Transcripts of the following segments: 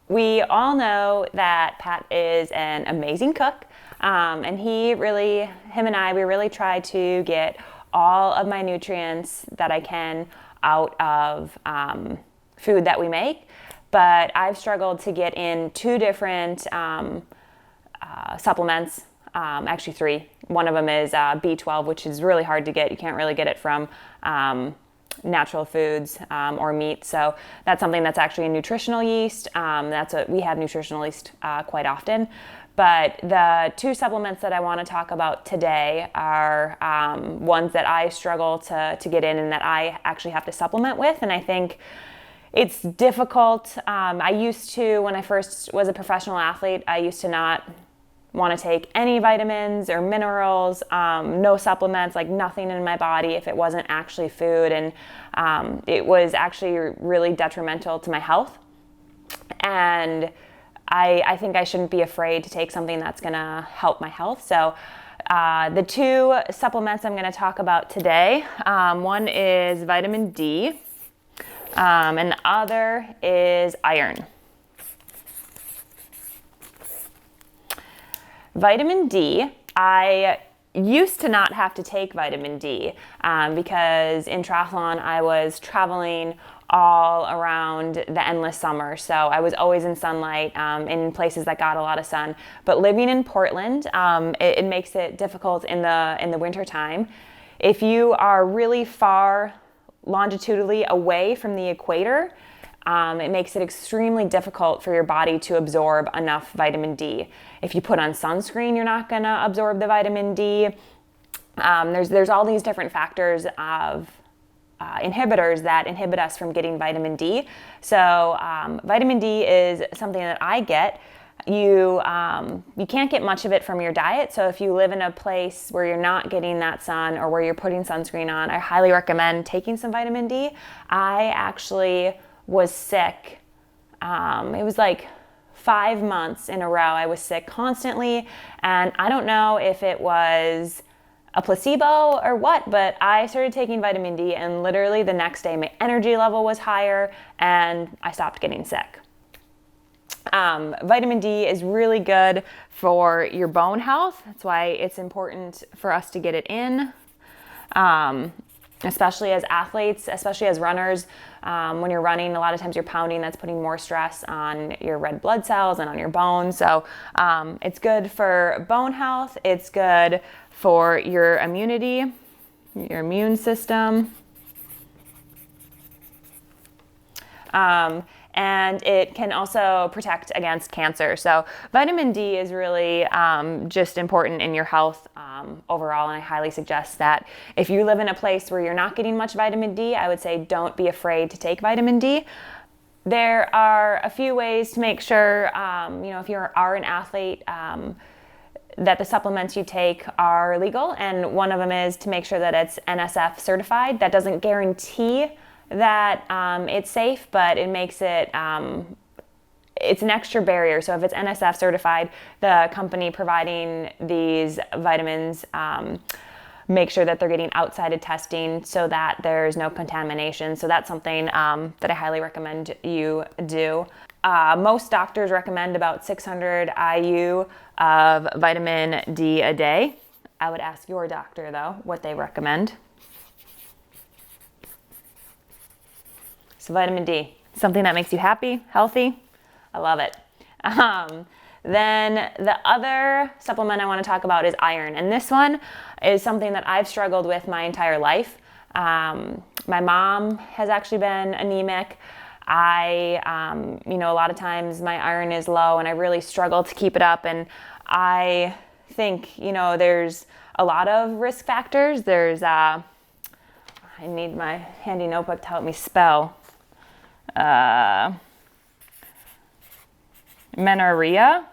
we all know that Pat is an amazing cook, and him and I, we really try to get all of my nutrients that I can out of food that we make. But I've struggled to get in two different supplements, actually three. One of them is B12, which is really hard to get. You can't really get it from natural foods or meat. So that's something that's actually a nutritional yeast. We have nutritional yeast quite often. But the two supplements that I want to talk about today are ones that I struggle to get in and that I actually have to supplement with. And I think it's difficult. I used to, when I first was a professional athlete, I used to not want to take any vitamins or minerals, no supplements, like nothing in my body if it wasn't actually food. And it was actually really detrimental to my health. And I think I shouldn't be afraid to take something that's going to help my health. So the two supplements I'm going to talk about today, one is vitamin D, and the other is iron. Vitamin D, I used to not have to take vitamin D because in triathlon I was traveling all around the endless summer. So I was always in sunlight in places that got a lot of sun. But living in Portland, it makes it difficult in the winter time. If you are really far longitudinally away from the equator, it makes it extremely difficult for your body to absorb enough vitamin D. If you put on sunscreen, you're not going to absorb the vitamin D. There's all these different factors of inhibitors that inhibit us from getting vitamin D. So vitamin D is something that I get. You can't get much of it from your diet. So if you live in a place where you're not getting that sun or where you're putting sunscreen on, I highly recommend taking some vitamin D. I actually was sick. It was like 5 months in a row I was sick constantly, and I don't know if it was a placebo or what, but I started taking vitamin D and literally the next day my energy level was higher and I stopped getting sick. Vitamin D is really good for your bone health. That's why it's important for us to get it in. Especially as athletes, especially as runners, when you're running, a lot of times you're pounding, that's putting more stress on your red blood cells and on your bones. So it's good for bone health. It's good for your immunity, your immune system. And it can also protect against cancer. So vitamin D is really just important in your health overall, and I highly suggest that if you live in a place where you're not getting much vitamin D, I would say don't be afraid to take vitamin D. There are a few ways to make sure, if you are an athlete, that the supplements you take are legal, and one of them is to make sure that it's NSF certified. That doesn't guarantee that it's safe, but it makes it, it's an extra barrier. So if it's NSF certified, the company providing these vitamins make sure that they're getting outside testing so that there's no contamination. So that's something that I highly recommend you do. Most doctors recommend about 600 IU of vitamin D a day. I would ask your doctor though what they recommend. So vitamin D, something that makes you happy, healthy. I love it. Then the other supplement I want to talk about is iron. And this one is something that I've struggled with my entire life. My mom has actually been anemic. A lot of times my iron is low and I really struggle to keep it up. And I think, there's a lot of risk factors. There's, I need my handy notebook to help me spell. Menorrhea,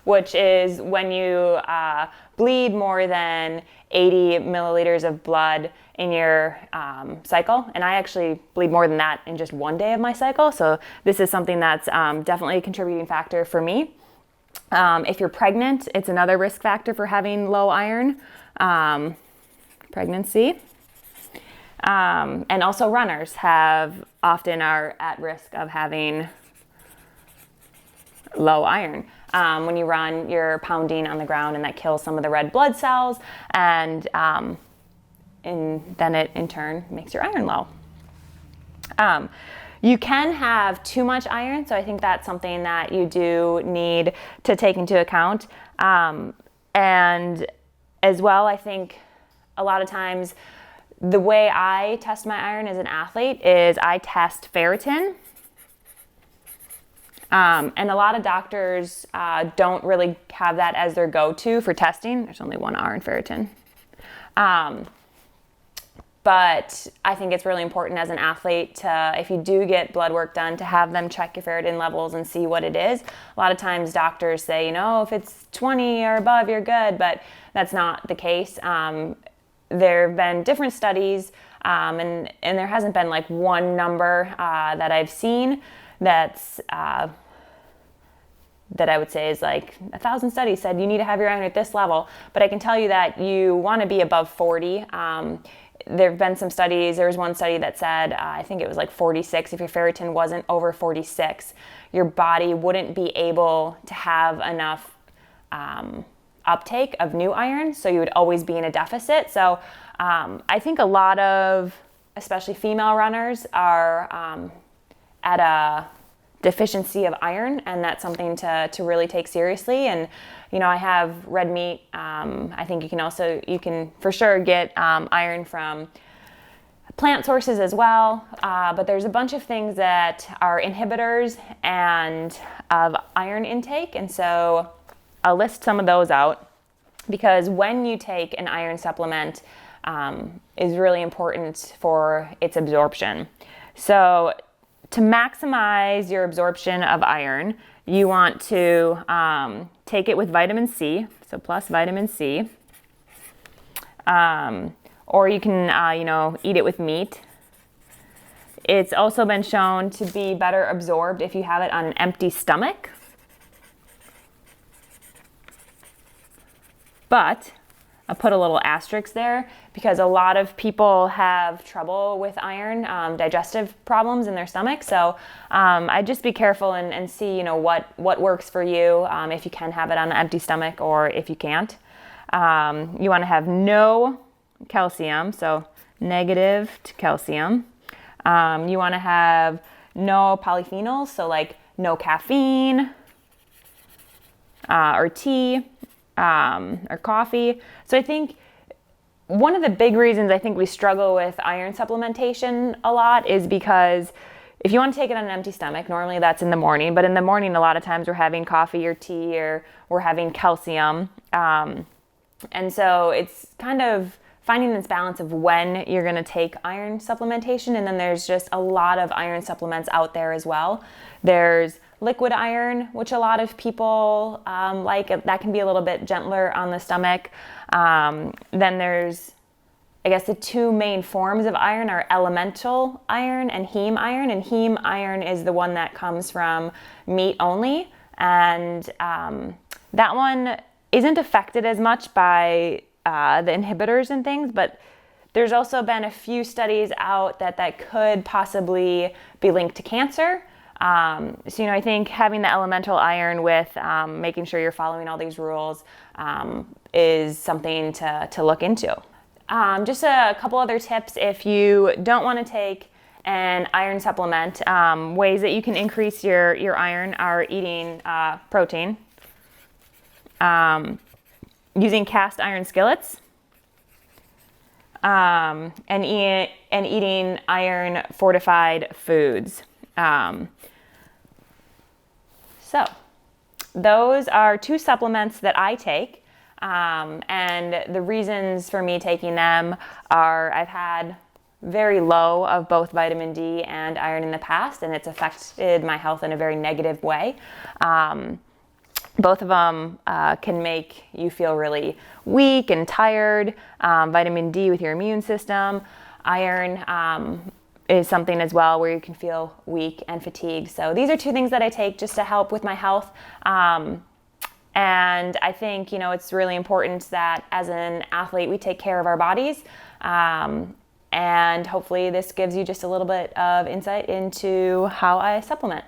which is when you bleed more than 80 milliliters of blood in your cycle. And I actually bleed more than that in just one day of my cycle. So this is something that's definitely a contributing factor for me. If you're pregnant, it's another risk factor for having low iron. Pregnancy. And also runners often are at risk of having low iron. When you run, you're pounding on the ground, and that kills some of the red blood cells, and then it in turn makes your iron low. You can have too much iron, so I think that's something that you do need to take into account. And as well, I think a lot of times the way I test my iron as an athlete is I test ferritin. And a lot of doctors don't really have that as their go-to for testing. There's only one R in ferritin. But I think it's really important as an athlete to, if you do get blood work done, to have them check your ferritin levels and see what it is. A lot of times doctors say, if it's 20 or above, you're good, but that's not the case. There have been different studies, and there hasn't been like one number that I've seen that's that I would say is like 1,000 studies said you need to have your iron at this level. But I can tell you that you want to be above 40. There have been some studies. There was one study that said, I think it was like 46. If your ferritin wasn't over 46, your body wouldn't be able to have enough uptake of new iron, so you would always be in a deficit. So I think a lot of, especially female runners, are at a deficiency of iron, and that's something to really take seriously. And I have red meat. I think you can for sure get iron from plant sources as well, but there's a bunch of things that are inhibitors and of iron intake, and so I'll list some of those out, because when you take an iron supplement is really important for its absorption. So to maximize your absorption of iron, you want to take it with vitamin C, so plus vitamin C, or you can eat it with meat. It's also been shown to be better absorbed if you have it on an empty stomach. But I'll put a little asterisk there, because a lot of people have trouble with iron, digestive problems in their stomach. So I'd just be careful and see, what works for you, if you can have it on an empty stomach or if you can't. You want to have no calcium, so negative to calcium. You want to have no polyphenols, so like no caffeine or tea. Or coffee. So I think one of the big reasons I think we struggle with iron supplementation a lot is because if you want to take it on an empty stomach, normally that's in the morning, but in the morning a lot of times we're having coffee or tea, or we're having calcium. And so it's kind of finding this balance of when you're going to take iron supplementation. And then there's just a lot of iron supplements out there as well. There's liquid iron, which a lot of people like. That can be a little bit gentler on the stomach. Then there's, I guess, the two main forms of iron are elemental iron and heme iron. And heme iron is the one that comes from meat only. And that one isn't affected as much by the inhibitors and things, but there's also been a few studies out that could possibly be linked to cancer. So, I think having the elemental iron with making sure you're following all these rules is something to look into. Just a couple other tips if you don't want to take an iron supplement. Ways that you can increase your iron are eating protein, using cast iron skillets, and eating iron fortified foods. So those are two supplements that I take, and the reasons for me taking them are I've had very low of both vitamin D and iron in the past, and it's affected my health in a very negative way. Both of them can make you feel really weak and tired. Vitamin D with your immune system. Iron is something as well where you can feel weak and fatigued. So these are two things that I take just to help with my health. And I think, it's really important that as an athlete, we take care of our bodies. And hopefully this gives you just a little bit of insight into how I supplement.